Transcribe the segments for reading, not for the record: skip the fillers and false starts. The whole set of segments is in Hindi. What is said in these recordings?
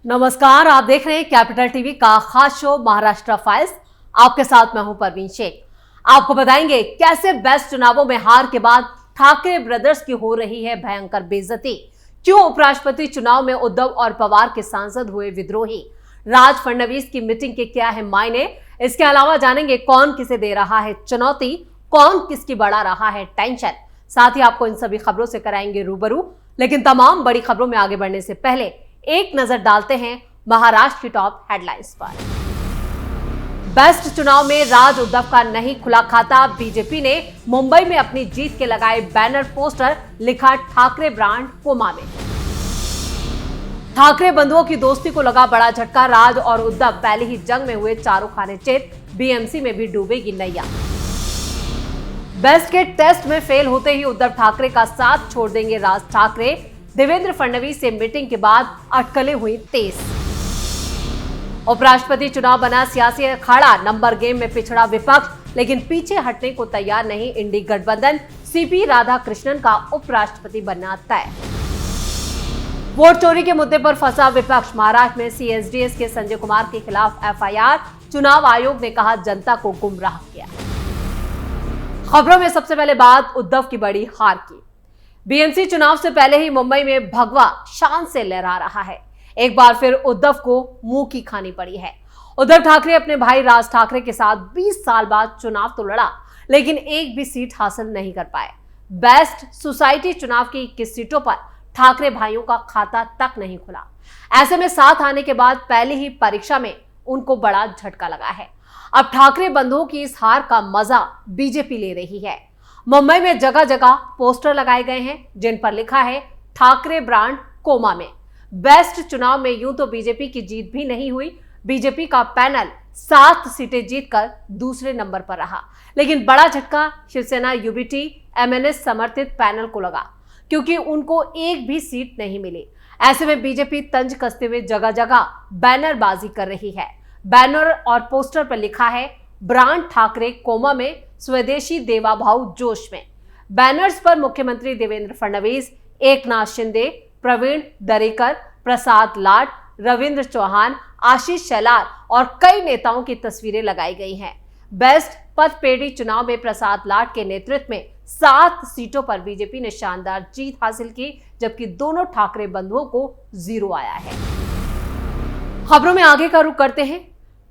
नमस्कार, आप देख रहे हैं कैपिटल टीवी का खास शो महाराष्ट्र फाइल्स। आपके साथ मैं हूं परवीन शेख। आपको बताएंगे कैसे बेस्ट चुनावों में हार के बाद ठाकरे ब्रदर्स की हो रही है भयंकर बेइज्जती, क्यों उपराष्ट्रपति चुनाव में उद्धव और पवार के सांसद हुए विद्रोही, राज फडणवीस की मीटिंग के क्या है मायने। इसके अलावा जानेंगे कौन किसे दे रहा है चुनौती, कौन किसकी बढ़ा रहा है टेंशन। साथ ही आपको इन सभी खबरों से कराएंगे रूबरू। लेकिन तमाम बड़ी खबरों में आगे बढ़ने से पहले एक नजर डालते हैं महाराष्ट्र की टॉप हेडलाइंस पर। बेस्ट चुनाव में राज उद्धव का नहीं खुला खाता। बीजेपी ने मुंबई में अपनी जीत के लगाए बैनर पोस्टर, लिखा ठाकरे ब्रांड कोमा में। ठाकरे बंधुओं की दोस्ती को लगा बड़ा झटका। राज और उद्धव पहले ही जंग में हुए, चारों खाने चित। बीएमसी में भी डूबेगी नैया। बेस्ट के टेस्ट में फेल होते ही उद्धव ठाकरे का साथ छोड़ देंगे राज ठाकरे। देवेंद्र फडणवीस से मीटिंग के बाद अटकलें हुई तेज। उपराष्ट्रपति चुनाव बना सियासी अखाड़ा, नंबर गेम में पिछड़ा विपक्ष, लेकिन पीछे हटने को तैयार नहीं इंडी गठबंधन। सीपी राधाकृष्णन का उपराष्ट्रपति बनना तय। वोट चोरी के मुद्दे पर फंसा विपक्ष। महाराष्ट्र में सीएसडीएस के संजय कुमार के खिलाफ एफआईआर। चुनाव आयोग ने कहा जनता को गुमराह किया। खबरों में सबसे पहले बात उद्धव की बड़ी हार की। बीएमसी चुनाव से पहले ही मुंबई में भगवा शान से लहरा रहा है। एक बार फिर उद्धव को मुंह की खानी पड़ी है। उद्धव ठाकरे अपने भाई राज ठाकरे के साथ 20 साल बाद चुनाव तो लड़ा, लेकिन एक भी सीट हासिल नहीं कर पाए। बेस्ट सोसाइटी चुनाव की 21 सीटों पर ठाकरे भाइयों का खाता तक नहीं खुला। ऐसे में साथ आने के बाद पहली ही परीक्षा में उनको बड़ा झटका लगा है। अब ठाकरे बंधुओं की इस हार का मजा बीजेपी ले रही है। मुंबई में जगह जगह पोस्टर लगाए गए हैं जिन पर लिखा है ठाकरे ब्रांड कोमा में। बेस्ट चुनाव में यूं तो बीजेपी की जीत भी नहीं हुई। बीजेपी का पैनल 7 सीटें जीतकर दूसरे नंबर पर रहा, लेकिन बड़ा झटका शिवसेना यूबीटी एमएनएस समर्थित पैनल को लगा, क्योंकि उनको एक भी सीट नहीं मिली। ऐसे में बीजेपी तंज कसते हुए जगह जगह बैनरबाजी कर रही है। बैनर और पोस्टर पर लिखा है ब्रांड ठाकरे कोमा में, स्वदेशी देवा भाव जोश में। बैनर्स पर मुख्यमंत्री देवेंद्र फडणवीस, एकनाथ शिंदे, प्रवीण दरेकर, प्रसाद लाड, रविंद्र चौहान, आशीष शेलार और कई नेताओं की तस्वीरें लगाई गई हैं। बेस्ट पथपेड़ी चुनाव में प्रसाद लाड के नेतृत्व में 7 सीटों पर बीजेपी ने शानदार जीत हासिल की, जबकि दोनों ठाकरे बंधुओं को 0 आया है। खबरों में आगे का रुख करते हैं।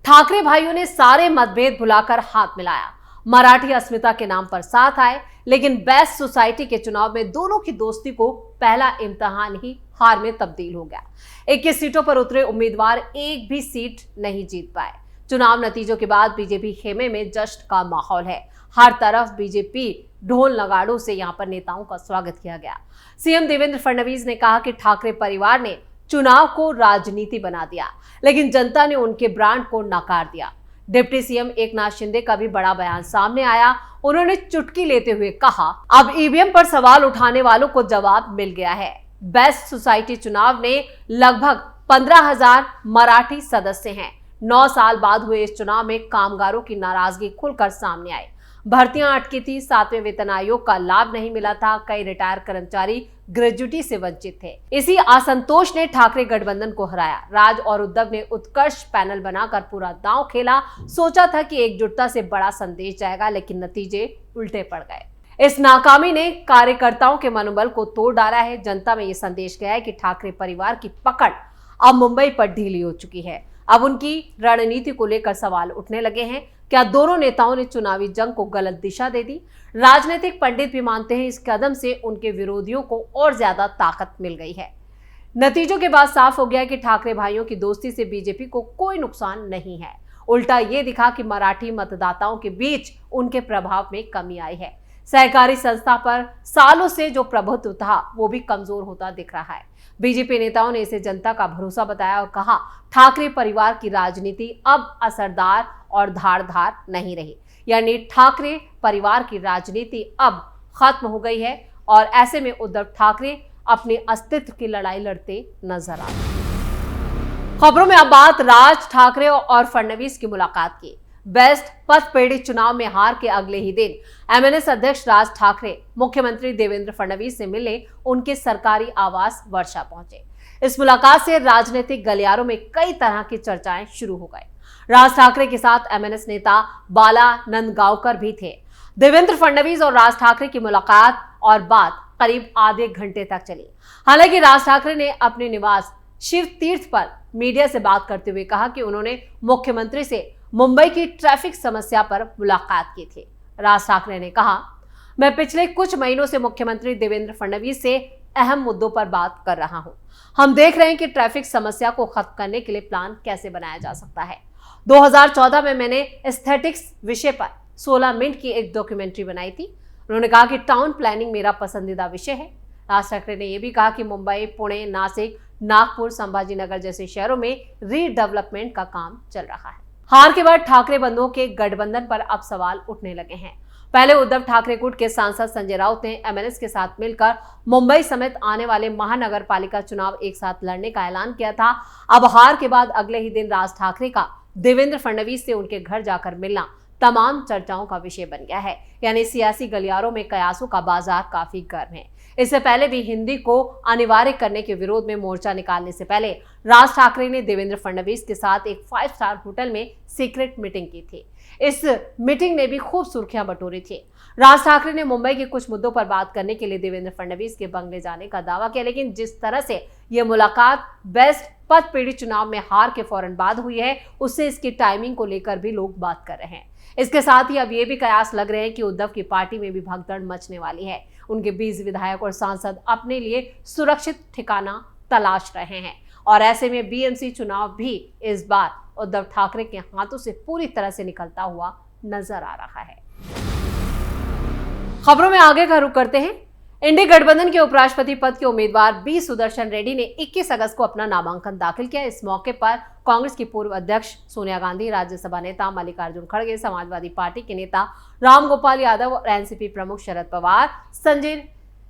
ठाकरे भाइयों ने सारे मतभेद भुलाकर हाथ मिलाया। मराठी अस्मिता के नाम पर साथ आए, लेकिन बेस्ट सोसाइटी के चुनाव में दोनों की दोस्ती को पहला इम्तिहान ही हार में तब्दील हो गया। 21 सीटों पर उतरे उम्मीदवार एक भी सीट नहीं जीत पाए। चुनाव नतीजों के बाद बीजेपी खेमे में जश्न का माहौल है। हर तरफ बीजेपी ढोल नगाड़ों से यहां पर नेताओं का स्वागत किया गया। सीएम देवेंद्र फडणवीस ने कहा कि ठाकरे परिवार ने चुनाव को राजनीति बना दिया, लेकिन जनता ने उनके ब्रांड को नकार दिया। डिप्टी सीएम एकनाथ शिंदे का भी बड़ा बयान सामने आया। उन्होंने चुटकी लेते हुए कहा, अब ईवीएम पर सवाल उठाने वालों को जवाब मिल गया है। बेस्ट सोसाइटी चुनाव में लगभग 15,000 मराठी सदस्य हैं। 9 साल बाद हुए इस चुनाव में कामगारों की नाराजगी खुलकर सामने आई। भर्तियां अटकी थी, 7वें वेतन आयोग का लाभ नहीं मिला था, कई रिटायर कर्मचारी ग्रेजुटी से वंचित थे। इसी असंतोष ने ठाकरे गठबंधन को हराया। राज और उद्धव ने उत्कर्ष पैनल बनाकर पूरा दांव खेला। सोचा था कि एकजुटता से बड़ा संदेश जाएगा, लेकिन नतीजे उल्टे पड़ गए। इस नाकामी ने कार्यकर्ताओं के मनोबल को तोड़ डाला है। जनता में यह संदेश गया है कि ठाकरे परिवार की पकड़ अब मुंबई पर ढीली हो चुकी है। अब उनकी रणनीति को लेकर सवाल उठने लगे हैं। क्या दोनों नेताओं ने चुनावी जंग को गलत दिशा दे दी? राजनीतिक पंडित भी मानते हैं इस कदम से उनके विरोधियों को और ज्यादा ताकत मिल गई है। नतीजों के बाद साफ हो गया कि ठाकरे भाइयों की दोस्ती से बीजेपी को कोई नुकसान नहीं है। उल्टा ये दिखा कि मराठी मतदाताओं के बीच उनके प्रभाव में कमी आई है। सहकारी संस्था पर सालों से जो प्रभुत्व था वो भी कमजोर होता दिख रहा है। बीजेपी नेताओं ने इसे जनता का भरोसा बताया और कहा ठाकरे परिवार की राजनीति अब असरदार और धारदार नहीं रही, यानी ठाकरे परिवार की राजनीति अब खत्म हो गई है और ऐसे में उद्धव ठाकरे अपने अस्तित्व की लड़ाई लड़ते नजर आ रहे। खबरों में अब बात राज ठाकरे और फडणवीस की मुलाकात की। बेस्ट पथपेड़ी चुनाव में हार के अगले ही दिन एमएनएस अध्यक्ष राज ठाकरे मुख्यमंत्री देवेंद्र फडणवीस से मिले उनके सरकारी आवास वर्षा पहुंचे। इस मुलाकात से राजनीतिक गलियारों में कई तरह की चर्चाएं शुरू हो गई। राज ठाकरे के साथ एमएनएस नेता बाला नंदगांवकर भी थे। देवेंद्र फडणवीस और राज ठाकरे की मुलाकात और बात करीब आधे घंटे तक चली। हालांकि राज ठाकरे ने अपने निवास शिव तीर्थ पर मीडिया से बात करते हुए कहा कि उन्होंने मुख्यमंत्री से मुंबई की ट्रैफिक समस्या पर मुलाकात की थी। राज ठाकरे ने कहा, मैं पिछले कुछ महीनों से मुख्यमंत्री देवेंद्र फडणवीस से अहम मुद्दों पर बात कर रहा हूं। हम देख रहे हैं कि ट्रैफिक समस्या को खत्म करने के लिए प्लान कैसे बनाया जा सकता है। 2014 में मैंने एस्थेटिक्स विषय पर 16 मिनट की एक डॉक्यूमेंट्री बनाई थी। उन्होंने कहा कि टाउन प्लानिंग मेरा पसंदीदा विषय है। राज ठाकरे ने यह भी कहा कि मुंबई, पुणे, नासिक, नागपुर, संभाजीनगर जैसे शहरों में रीडेवलपमेंट का काम चल रहा है। हार के बाद ठाकरे बंधुओं के गठबंधन पर अब सवाल उठने लगे हैं। पहले उद्धव ठाकरे गुट के सांसद संजय राउत ने एमएनएस के साथ मिलकर मुंबई समेत आने वाले महानगर पालिका चुनाव एक साथ लड़ने का ऐलान किया था। अब हार के बाद अगले ही दिन राज ठाकरे का देवेंद्र फडणवीस से उनके घर जाकर मिलना तमाम चर्चाओं का विषय बन गया है। यानी सियासी गलियारों में कयासों का बाजार काफी गर्म है। इससे पहले भी हिंदी को अनिवार्य करने के विरोध में मोर्चा निकालने से पहले राज ठाकरे ने देवेंद्र फडणवीस के साथ एक 5 स्टार होटल में सीक्रेट मीटिंग की थी। इस मीटिंग ने भी खूब सुर्खियां बटोरी थी। राज ठाकरे ने मुंबई के कुछ मुद्दों पर बात करने के लिए देवेंद्र फडणवीस के बंगले जाने का दावा किया, लेकिन जिस तरह से यह मुलाकात बेस्ट पथ पीड़ित चुनाव में हार के फौरन बाद हुई है, उससे इसकी टाइमिंग को लेकर भी लोग बात कर रहे हैं। इसके साथ ही अब ये भी कयास लग रहे हैं कि उद्धव की पार्टी में भी भगदड़ मचने वाली है। उनके 20 विधायक और सांसद अपने लिए सुरक्षित ठिकाना तलाश रहे हैं और ऐसे में बीएमसी चुनाव भी इस बार उद्धव ठाकरे के हाथों से पूरी तरह से निकलता हुआ नजर आ रहा है। खबरों में आगे का रुख करते हैं। इंडी गठबंधन के उपराष्ट्रपति पद के उम्मीदवार बी सुदर्शन रेड्डी ने 21 अगस्त को अपना नामांकन दाखिल किया। इस मौके पर कांग्रेस की पूर्व अध्यक्ष सोनिया गांधी, राज्यसभा नेता मल्लिकार्जुन खड़गे, समाजवादी पार्टी के नेता रामगोपाल यादव और एनसीपी प्रमुख शरद पवार,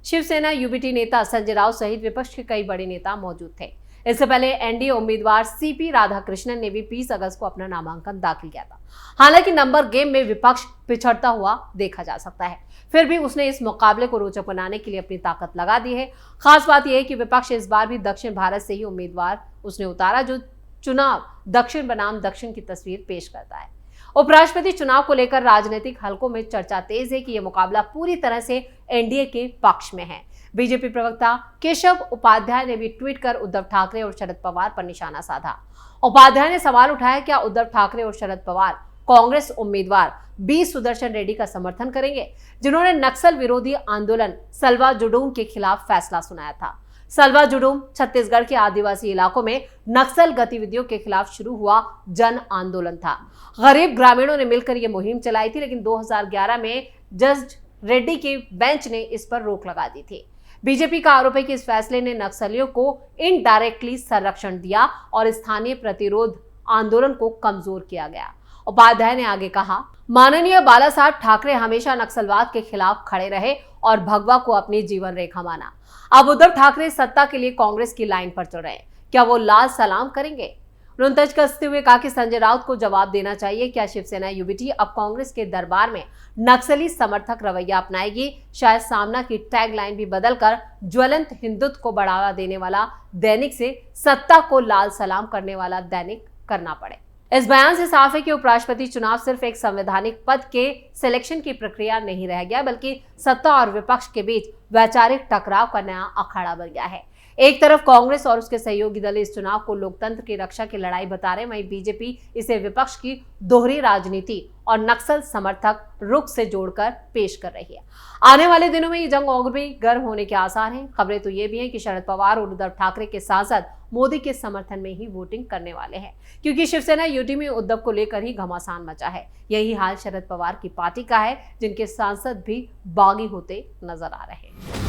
शिवसेना यूबीटी नेता संजय राउत सहित विपक्ष के कई बड़े नेता मौजूद थे। इससे पहले एनडीए उम्मीदवार सीपी राधाकृष्णन ने भी 20 अगस्त को अपना नामांकन दाखिल किया था। हालांकि नंबर गेम में विपक्ष पिछड़ता हुआ देखा जा सकता है, फिर भी उसने इस मुकाबले को रोचक बनाने के लिए अपनी ताकत लगा दी है। खास बात यह है कि विपक्ष इस बार भी दक्षिण भारत से ही उम्मीदवार उसने उतारा, जो चुनाव दक्षिण बनाम दक्षिण की तस्वीर पेश करता है। उपराष्ट्रपति चुनाव को लेकर राजनीतिक हलकों में चर्चा तेज है कि यह मुकाबला पूरी तरह से एनडीए के पक्ष में है। बीजेपी प्रवक्ता केशव उपाध्याय ने भी ट्वीट कर उद्धव ठाकरे और शरद पवार पर निशाना साधा। उपाध्याय ने सवाल उठाया, क्या उद्धव ठाकरे और शरद पवार कांग्रेस उम्मीदवार बी सुदर्शन रेड्डी का समर्थन करेंगे, जिन्होंने नक्सल विरोधी आंदोलन सलवा जुडूम के खिलाफ फैसला सुनाया था। सलवा जुडूम छत्तीसगढ़ के आदिवासी इलाकों में नक्सल गतिविधियों के खिलाफ शुरू हुआ जन आंदोलन था। गरीब ग्रामीणों ने मिलकर यह मुहिम चलाई थी, लेकिन 2011 में जज रेड्डी की बेंच ने इस पर रोक लगा दी थी। बीजेपी का आरोप है कि इस फैसले ने नक्सलियों को इनडायरेक्टली संरक्षण दिया और स्थानीय प्रतिरोध आंदोलन को कमजोर किया गया। उपाध्याय ने आगे कहा, माननीय बाला साहब ठाकरे हमेशा नक्सलवाद के खिलाफ खड़े रहे और भगवा को अपनी जीवन रेखा माना। अब उद्धव ठाकरे सत्ता के लिए कांग्रेस की लाइन पर चल रहे हैं, क्या वो लाल सलाम करेंगे? उन्होंने तंज कसते हुए कहा कि संजय राउत को जवाब देना चाहिए, क्या शिवसेना यूबीटी अब कांग्रेस के दरबार में नक्सली समर्थक रवैया अपनाएगी? शायद सामना की टैगलाइन भी बदलकर ज्वलंत हिंदुत्व को बढ़ावा देने वाला दैनिक से सत्ता को लाल सलाम करने वाला दैनिक करना पड़े। इस बयान से साफ है कि उपराष्ट्रपति चुनाव सिर्फ एक संवैधानिक पद के सिलेक्शन की प्रक्रिया नहीं रह गया, बल्कि सत्ता और विपक्ष के बीच वैचारिक टकराव का नया अखाड़ा बन गया है। एक तरफ कांग्रेस और उसके सहयोगी दल इस चुनाव को लोकतंत्र की रक्षा की लड़ाई बता रहे हैं, वहीं बीजेपी इसे विपक्ष की दोहरी राजनीति और नक्सल समर्थक रुख से जोड़कर पेश कर रही है। आने वाले दिनों में ये जंग और भी गर्म होने के आसार हैं। खबरें तो ये भी हैं कि शरद पवार और उद्धव ठाकरे के सांसद मोदी के समर्थन में ही वोटिंग करने वाले हैं, क्योंकि शिवसेना यूटी में उद्धव को लेकर ही घमासान मचा है। यही हाल शरद पवार की पार्टी का है, जिनके सांसद भी बागी होते नजर आ रहे हैं।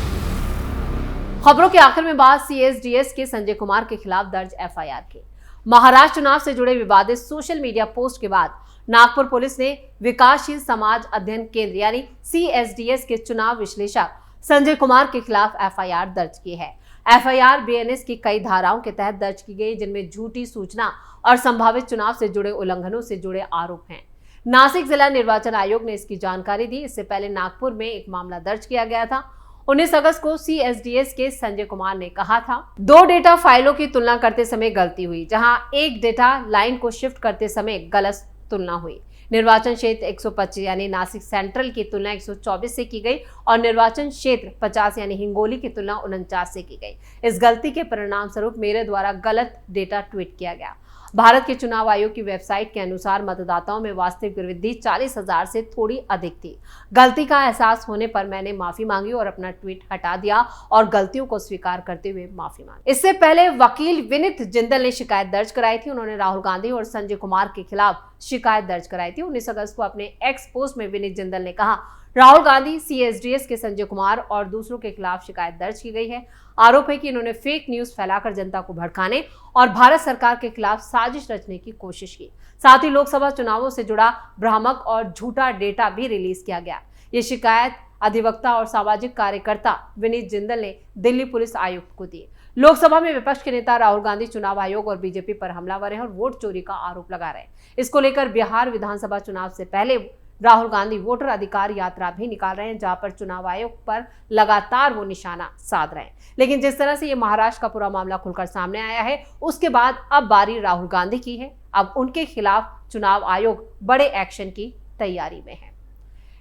खबरों के आखिर में बात सीएसडीएस के संजय कुमार के खिलाफ दर्ज एफआईआर की। महाराष्ट्र चुनाव से जुड़े विवादित सोशल मीडिया पोस्ट के बाद नागपुर पुलिस ने विकासशील समाज अध्ययन केंद्र यानी सीएसडीएस के चुनाव विश्लेषक संजय कुमार के खिलाफ एफआईआर दर्ज की है। एफआईआर बीएनएस की कई धाराओं के तहत दर्ज की गई, जिनमें झूठी सूचना और संभावित चुनाव से जुड़े उल्लंघनों से जुड़े आरोप हैं। नासिक जिला निर्वाचन आयोग ने इसकी जानकारी दी। इससे पहले नागपुर में एक मामला दर्ज किया गया था। 19 अगस्त को CSDS के संजय कुमार ने कहा था, 2 डेटा फाइलों की तुलना करते समय गलती हुई, जहां एक डेटा लाइन को शिफ्ट करते समय गलत तुलना हुई। निर्वाचन क्षेत्र 125 यानी नासिक सेंट्रल की तुलना 124 से की गई और निर्वाचन क्षेत्र 50 यानी हिंगोली की तुलना 49 से की गई। इस गलती के परिणाम स्वरूप मेरे द्वारा गलत डेटा ट्वीट किया गया। भारत के चुनाव आयोग की वेबसाइट के अनुसार मतदाताओं में वास्तविक वृद्धि 40,000 से थोड़ी अधिक थी। गलती का एहसास होने पर मैंने माफी मांगी और अपना ट्वीट हटा दिया और गलतियों को स्वीकार करते हुए माफी मांगी। इससे पहले वकील विनीत जिंदल ने शिकायत दर्ज कराई थी। उन्होंने राहुल गांधी और संजय कुमार के खिलाफ शिकायत दर्ज कराई थी। 19 अगस्त को अपने एक्स पोस्ट में विनीत जिंदल ने कहा, राहुल गांधी, CSDS के संजय कुमार और दूसरों के खिलाफ शिकायत दर्ज की गई है। आरोप है कि इन्होंने फेक न्यूज फैलाकर जनता को भड़काने और भारत सरकार के खिलाफ साजिश रचने की कोशिश की। साथ ही लोकसभा चुनावों से जुड़ा भ्रामक और झूठा डेटा भी रिलीज किया गया। ये शिकायत अधिवक्ता और सामाजिक कार्यकर्ता विनीत जिंदल ने दिल्ली पुलिस आयुक्त को दी। लोकसभा में विपक्ष के नेता राहुल गांधी चुनाव आयोग और बीजेपी पर हमलावर हैं और वोट चोरी का आरोप लगा रहे हैं। इसको लेकर बिहार विधानसभा चुनाव से पहले राहुल गांधी वोटर अधिकार यात्रा भी निकाल रहे हैं, जहां पर चुनाव आयोग पर लगातार वो निशाना साध रहे हैं। लेकिन जिस तरह से ये महाराष्ट्र का पूरा मामला खुलकर सामने आया है, उसके बाद अब बारी राहुल गांधी की है। अब उनके खिलाफ चुनाव आयोग बड़े एक्शन की तैयारी में है।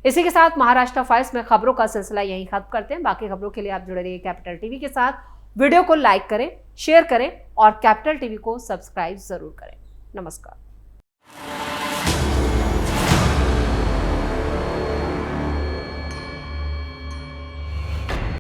इसी के साथ महाराष्ट्र फाइल्स में खबरों का सिलसिला यहीं खत्म करते हैं। बाकी खबरों के लिए आप जुड़े रहिए कैपिटल टीवी के साथ। वीडियो को लाइक करें, शेयर करें और कैपिटल टीवी को सब्सक्राइब जरूर करें। नमस्कार।